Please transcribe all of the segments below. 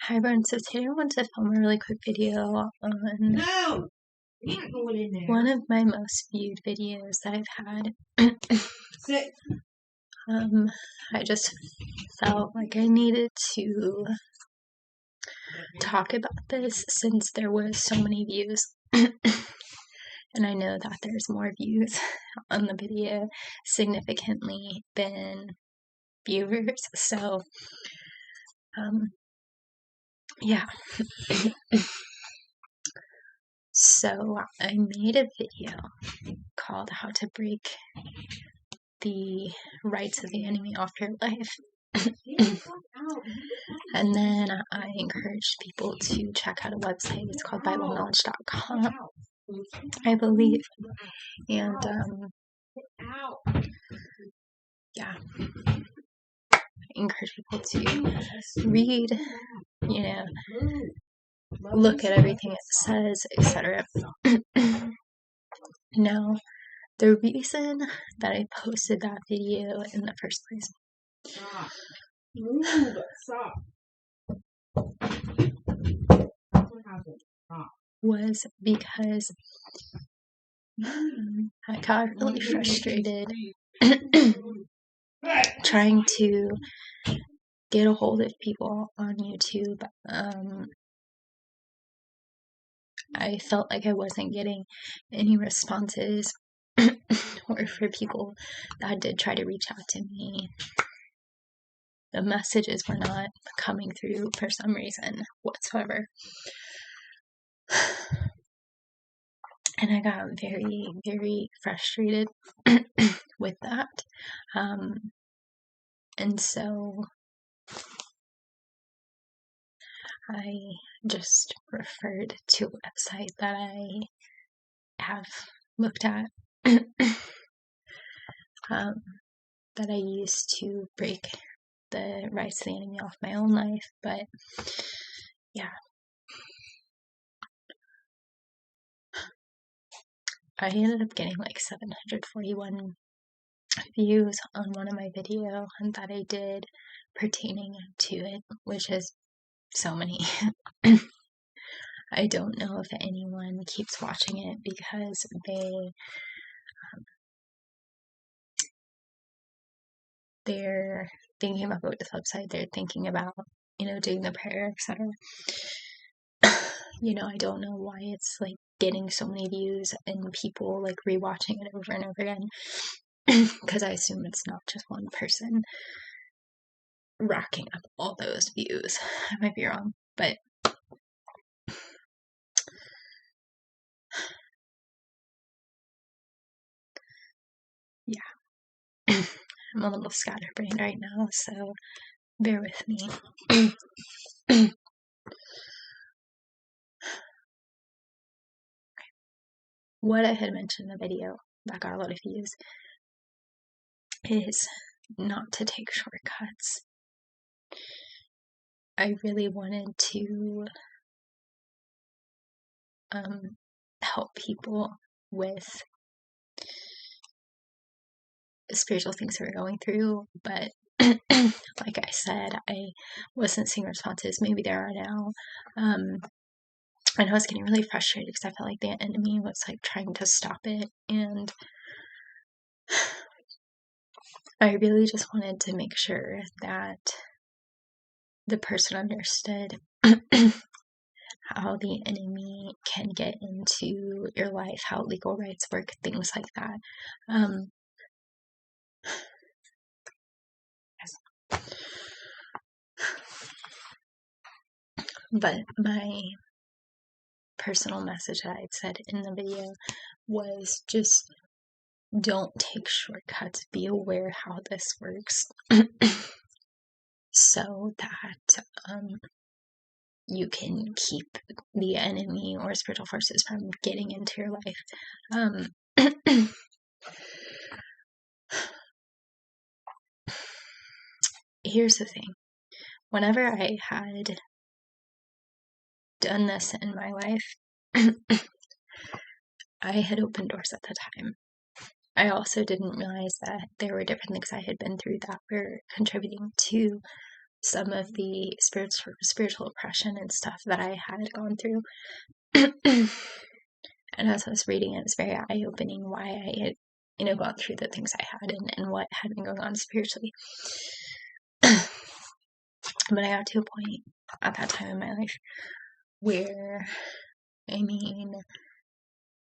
Hi everyone, so today I want to film a really quick video on one of my most viewed videos that I've had. I just felt like I needed to talk about this since there was so many views. And I know that there's more views on the video significantly than viewers, so yeah. So I made a video called How to Break the Rights of the Enemy Off Your Life. And then I encouraged people to check out a website. It's called BibleKnowledge.com, I believe. And yeah, I encourage people to read, look at everything it says, etc. Now, the reason that I posted that video in the first place was because I got really frustrated trying to get a hold of people on YouTube. I felt like I wasn't getting any responses, or for people that did try to reach out to me, the messages were not coming through for some reason whatsoever. And I got very, very frustrated with that. And so I just referred to a website that I have looked at that I used to break the rights of the enemy off my own life. But yeah, I ended up getting like 741 views on one of my videos that I did pertaining to it, which is so many. I don't know if anyone keeps watching it because they're thinking about going to this website, they're thinking about, doing the prayer, etc. I don't know why it's like getting so many views and people like rewatching it over and over again, because I assume it's not just one person racking up all those views. I might be wrong, but yeah. I'm a little scatterbrained right now, so bear with me. What I had mentioned in the video that got a lot of views is not to take shortcuts. I really wanted to help people with spiritual things they were going through, but like I said, I wasn't seeing responses. Maybe there are now. And I was getting really frustrated because I felt like the enemy was like trying to stop it, and I really just wanted to make sure that the person understood how the enemy can get into your life, how legal rights work, things like that. But my personal message that I had said in the video was just don't take shortcuts. Be aware how this works so that you can keep the enemy or spiritual forces from getting into your life. Here's the thing. Whenever I had done this in my life, I had opened doors at the time. I also didn't realize that there were different things I had been through that were contributing to some of the spiritual oppression and stuff that I had gone through. And as I was reading it was very eye-opening why I had, gone through the things I had and what had been going on spiritually. But I got to a point at that time in my life where,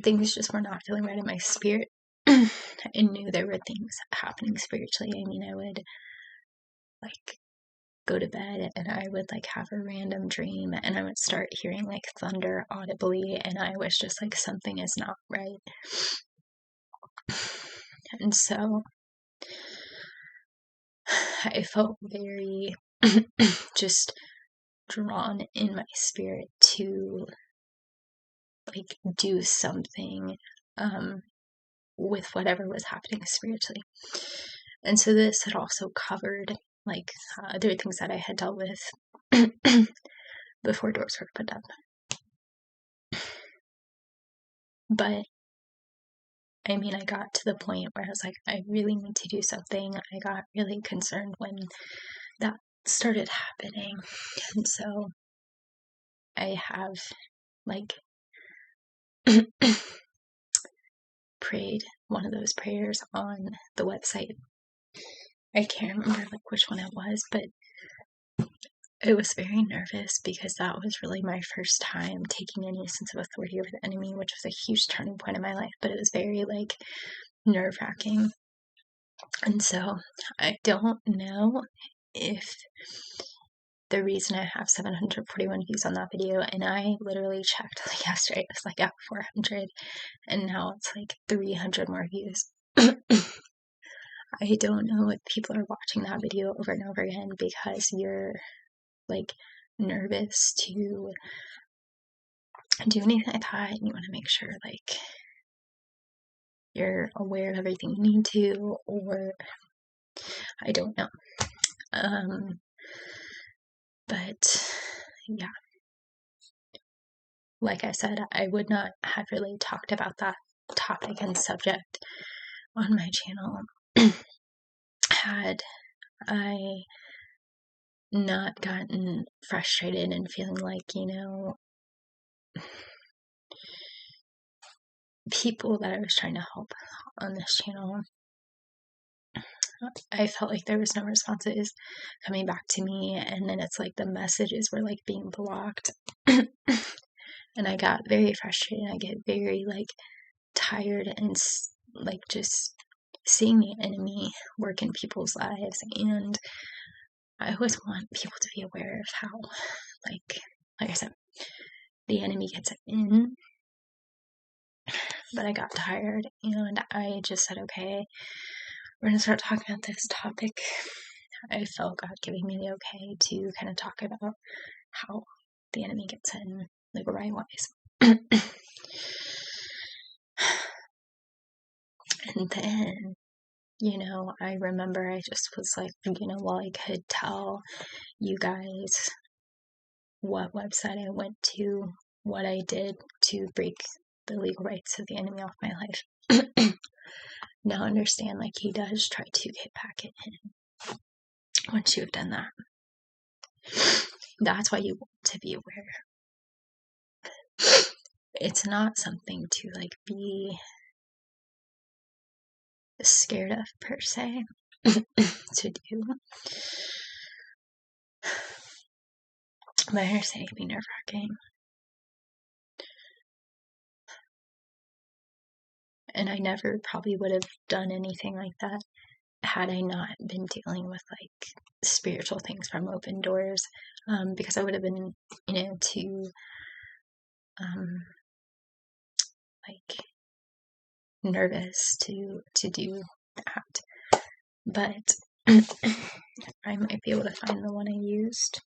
things just were not feeling right in my spirit. I knew there were things happening spiritually. I would go to bed and I would have a random dream and I would start hearing thunder audibly, and I was just something is not right. And so I felt very just drawn in my spirit to do something with whatever was happening spiritually. And so this had also covered other things that I had dealt with before doors were put up. But I got to the point where I was I really need to do something. I got really concerned when that started happening. And so I have prayed one of those prayers on the website. I can't remember which one it was, but I was very nervous because that was really my first time taking any sense of authority over the enemy, which was a huge turning point in my life, but it was very nerve-wracking. And so I don't know if the reason I have 741 views on that video, and I literally checked yesterday, it was at 400, and now it's 300 more views. I don't know if people are watching that video over and over again because you're nervous to do anything like that, and you want to make sure you're aware of everything you need to, or I don't know. But yeah, like I said, I would not have really talked about that topic and subject on my channel had I not gotten frustrated and feeling people that I was trying to help on this channel, I felt there was no responses coming back to me, and then it's the messages were being blocked. And I got very frustrated. I get very tired and just seeing the enemy work in people's lives, and I always want people to be aware of how like I said, the enemy gets in. But I got tired and I just said, okay, we're gonna start talking about this topic. I felt God giving me the okay to kind of talk about how the enemy gets in right wise. And then, I remember I just was well, I could tell you guys what website I went to, what I did to break the legal rights of the enemy off my life. Now understand, he does try to get back at him once you've done that. That's why you want to be aware. It's not something to be scared of per se to do. But I understand it can be nerve-wracking. And I never probably would have done anything like that had I not been dealing with spiritual things from Open Doors, because I would have been, too nervous to do that. But I might be able to find the one I used.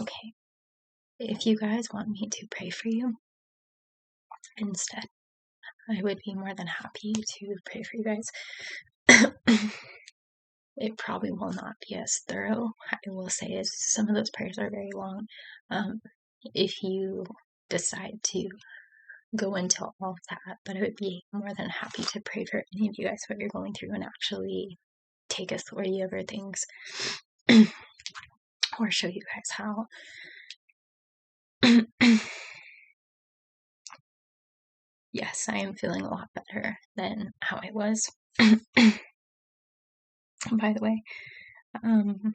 Okay, if you guys want me to pray for you instead, I would be more than happy to pray for you guys. It probably will not be as thorough, I will say, as some of those prayers are very long. If you decide to go into all of that, but I would be more than happy to pray for any of you guys what you're going through and actually take authority over things or show you guys how. Yes, I am feeling a lot better than how I was. By the way, okay,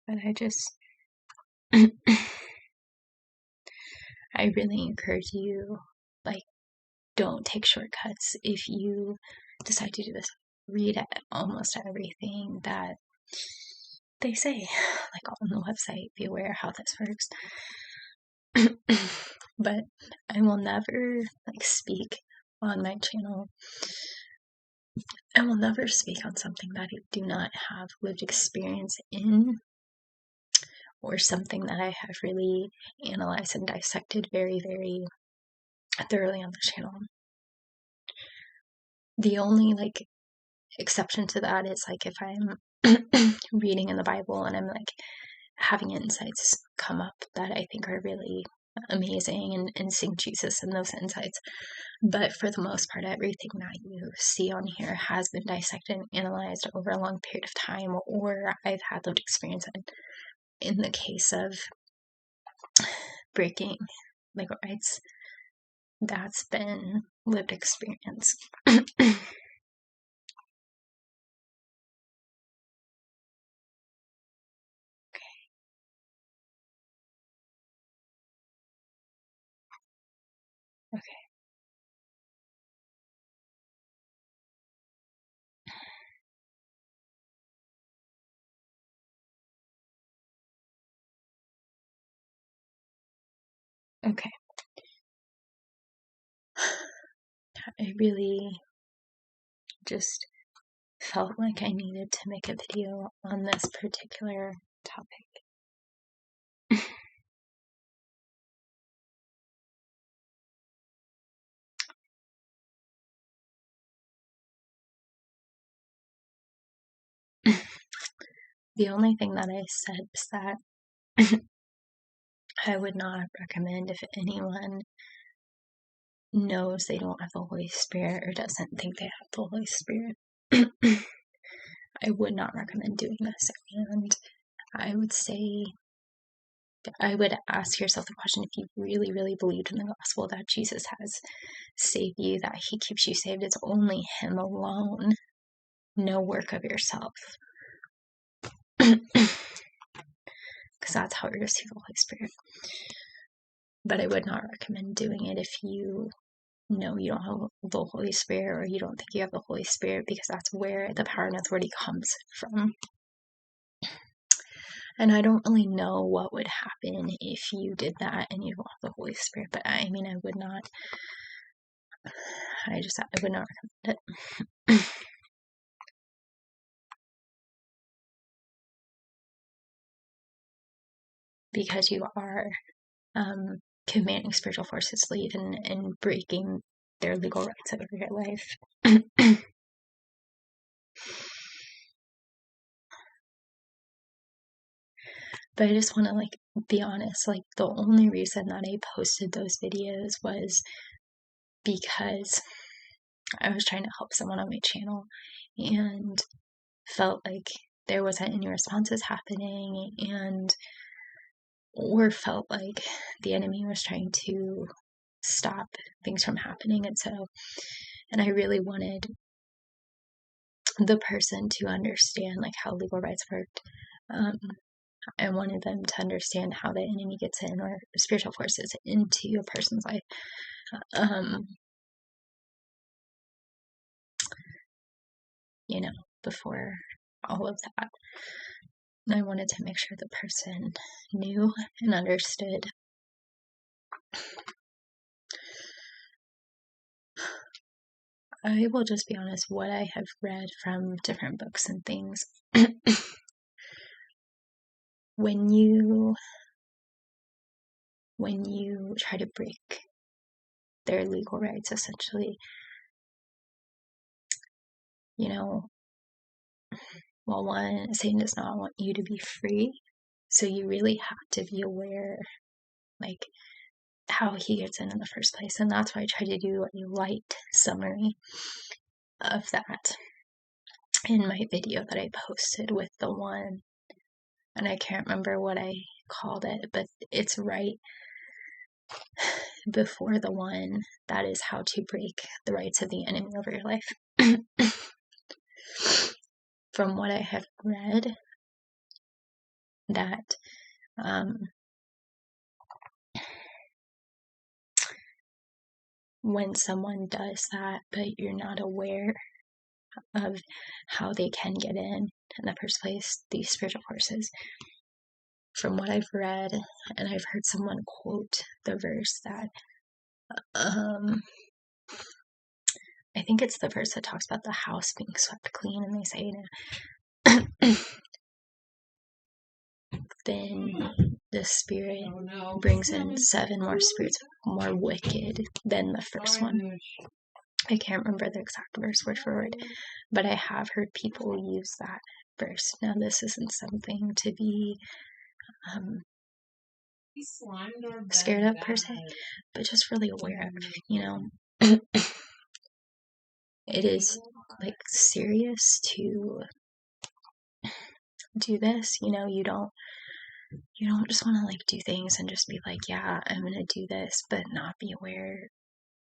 but I really encourage you, like, don't take shortcuts. If you decide to do this, read almost everything that they say, like on the website. Be aware how this works. But I will never speak on my channel. I will never speak on something that I do not have lived experience in, or something that I have really analyzed and dissected very, very thoroughly on the channel. The only exception to that is if I'm reading in the Bible and I'm having insights come up that I think are really amazing and seeing Jesus in those insights. But for the most part, everything that you see on here has been dissected and analyzed over a long period of time, or I've had lived experience in the case of breaking legal rights. That's been lived experience. Okay. I really just felt like I needed to make a video on this particular topic. The only thing that I said is that I would not recommend, if anyone knows they don't have the Holy Spirit or doesn't think they have the Holy Spirit, I would not recommend doing this. And I would say, I would ask yourself the question, if you really, really believed in the gospel that Jesus has saved you, that he keeps you saved, it's only him alone, no work of yourself. Because that's how we receive the Holy Spirit. But I would not recommend doing it if you know you don't have the Holy Spirit, or you don't think you have the Holy Spirit, because that's where the power and authority comes from. And I don't really know what would happen if you did that and you don't have the Holy Spirit, but I mean, I would not recommend it. Because you are commanding spiritual forces to leave and breaking their legal rights over your life. But I just want to be honest, the only reason that I posted those videos was because I was trying to help someone on my channel and felt like there wasn't any responses happening, or felt like the enemy was trying to stop things from happening. And I really wanted the person to understand how legal rights worked. I wanted them to understand how the enemy gets in, or spiritual forces, into a person's life. Before all of that. And I wanted to make sure the person knew and understood I will just be honest, what I have read from different books and things, when you try to break their legal rights, essentially, you know, well, one, Satan does not want you to be free, so you really have to be aware, like, how he gets in the first place, and that's why I try to do a light summary of that in my video that I posted with the one, and I can't remember what I called it, but it's right before the one that is how to break the rights of the enemy over your life. From what I have read, that when someone does that, but you're not aware of how they can get in the first place, these spiritual forces, from what I've read, and I've heard someone quote the verse that, I think it's the verse that talks about the house being swept clean, and they say, then the spirit brings in 7 more spirits more wicked than the first one. I can't remember the exact verse word for word, but I have heard people use that verse. Now, this isn't something to be scared of per se, but just really aware of, you know. It is, like, serious to do this, you know. You don't just want to, like, do things and just be like, yeah, I'm gonna do this, but not be aware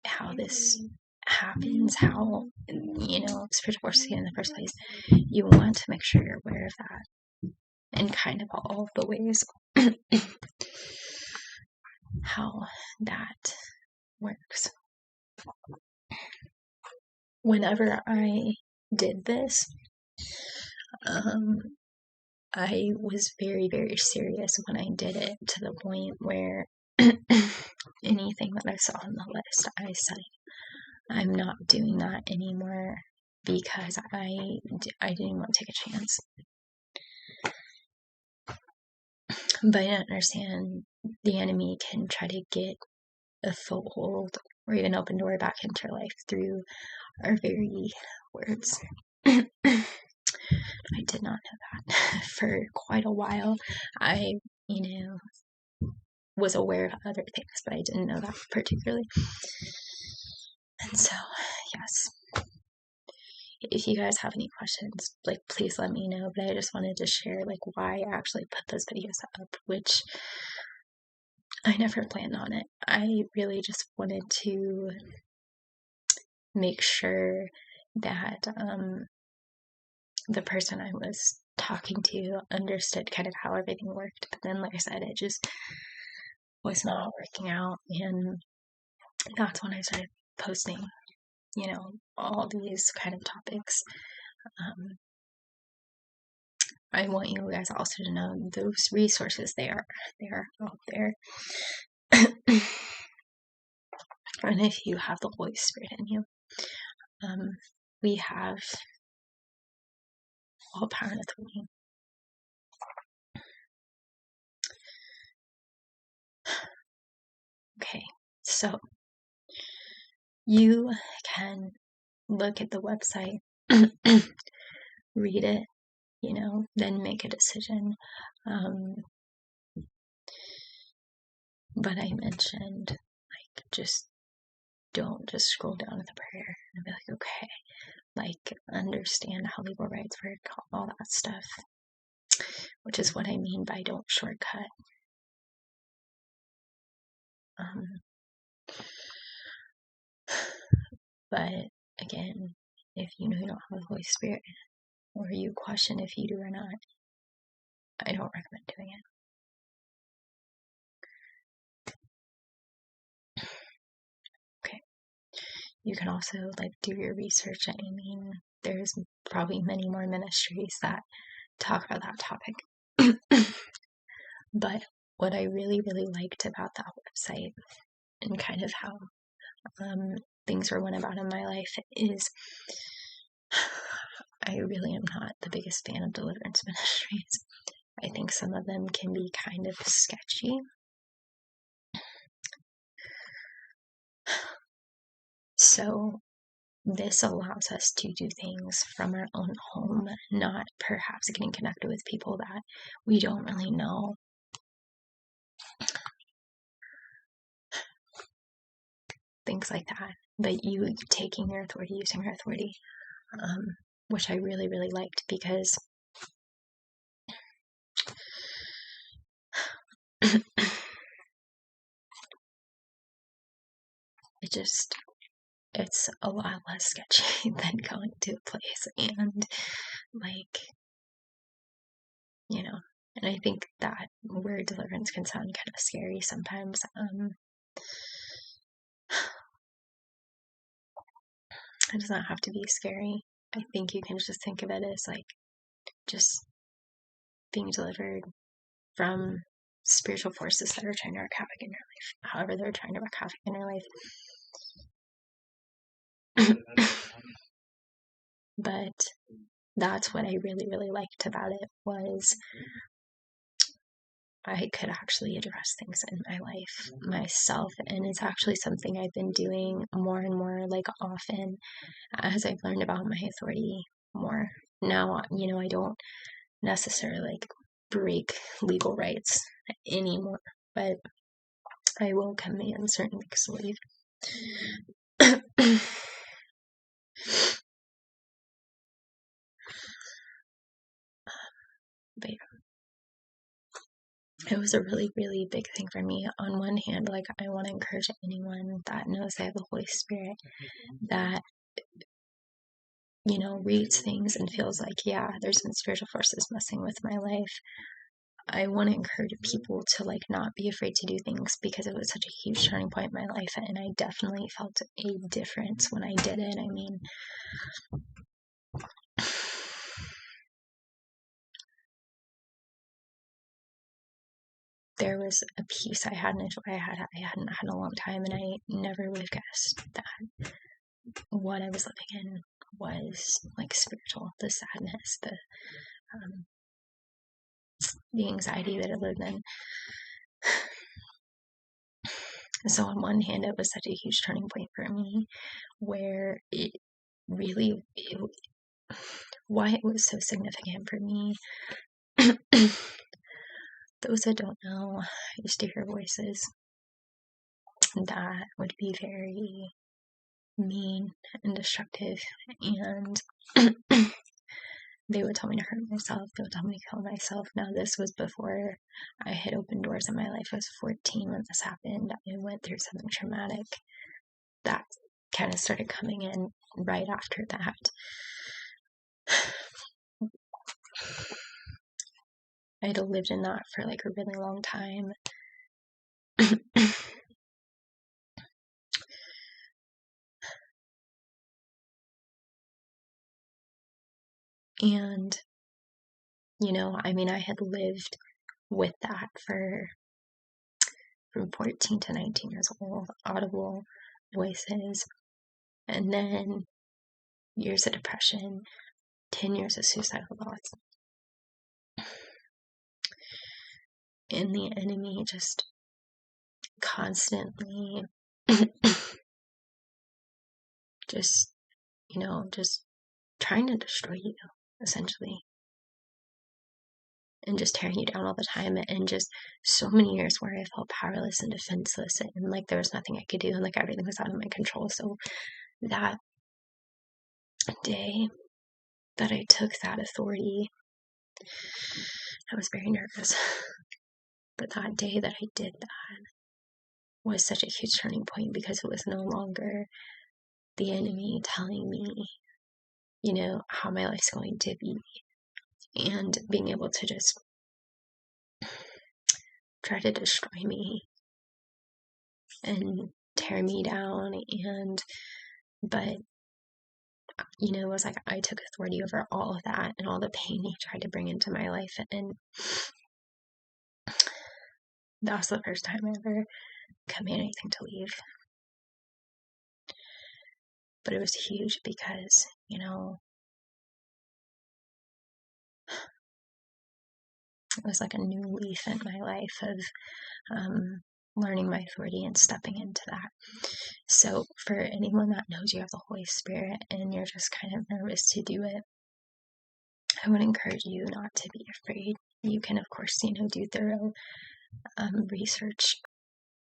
how this happens, how, you know, spiritual forces in the first place. You want to make sure you're aware of that in kind of all of the ways how that works. Whenever I did this, I was very, very serious when I did it, to the point where anything that I saw on the list, I said, I'm not doing that anymore, because I didn't want to take a chance. But I understand the enemy can try to get a foothold or even open door back into your life through our very words. I did not know that for quite a while. I, was aware of other things, but I didn't know that particularly. And so, yes, if you guys have any questions, like, please let me know. But I just wanted to share, like, why I actually put those videos up, which I never planned on it. I really just wanted to make sure that the person I was talking to understood kind of how everything worked. But then, like I said, it just was not working out, and that's when I started posting, all these kind of topics. I want you guys also to know those resources, they are out there. And if you have the Holy Spirit in you, we have all power and authority. Okay, so you can look at the website, read it, then make a decision. But I mentioned, like, just don't just scroll down to the prayer and be like, okay, like, understand how legal rights work, all that stuff, which is what I mean by don't shortcut. But again, if you know you don't have the Holy Spirit, or you question if you do or not, I don't recommend doing it. Okay. You can also, like, do your research. I mean, there's probably many more ministries that talk about that topic. But what I really, really liked about that website, and kind of how things were went about in my life is I really am not the biggest fan of deliverance ministries. I think some of them can be kind of sketchy. So this allows us to do things from our own home, not perhaps getting connected with people that we don't really know. Things like that. But you taking your authority, using your authority, which I really, really liked, because it's a lot less sketchy than going to a place and, like, you know, and I think that word deliverance can sound kind of scary sometimes. It does not have to be scary. I think you can just think of it as, like, just being delivered from spiritual forces that are trying to wreak havoc in your life, however they're trying to wreak havoc in your life. But that's what I really, really liked about it, was I could actually address things in my life myself, and it's actually something I've been doing more and more, like, often, as I've learned about my authority more. Now, I don't necessarily, like, break legal rights anymore, but I will command certain things to leave. But yeah, it was a really, really big thing for me. On one hand, like, I want to encourage anyone that knows they have the Holy Spirit, that, reads things and feels like, yeah, there's been spiritual forces messing with my life. I want to encourage people to, like, not be afraid to do things, because it was such a huge turning point in my life, and I definitely felt a difference when I did it. I mean, there was a peace I hadn't had in a long time, and I never would have guessed that what I was living in was, like, spiritual. The sadness, the anxiety that I lived in. So on one hand, it was such a huge turning point for me, where it really, why it was so significant for me. Those that don't know, I used to hear voices that would be very mean and destructive, and they would tell me to hurt myself. They would tell me to kill myself. Now, this was before I had opened doors in my life. I was 14 when this happened. I went through something traumatic that kind of started coming in right after that. I had lived in that for, like, a really long time. And, I mean, I had lived with that from 14 to 19 years old, audible voices, and then years of depression, 10 years of suicidal thoughts. And the enemy just constantly just trying to destroy you, essentially, and just tearing you down all the time, and just so many years where I felt powerless and defenseless, and, like, there was nothing I could do, and, like, everything was out of my control. So that day that I took that authority, I was very nervous. But that day that I did that was such a huge turning point, because it was no longer the enemy telling me, how my life's going to be, and being able to just try to destroy me and tear me down. But it was like I took authority over all of that and all the pain he tried to bring into my life. And that was the first time I ever commanded anything to leave. but it was huge because, you know, it was like a new leaf in my life of learning my authority and stepping into that. So for anyone that knows you have the Holy Spirit and you're just kind of nervous to do it, I would encourage you not to be afraid. You can, of course, do thorough research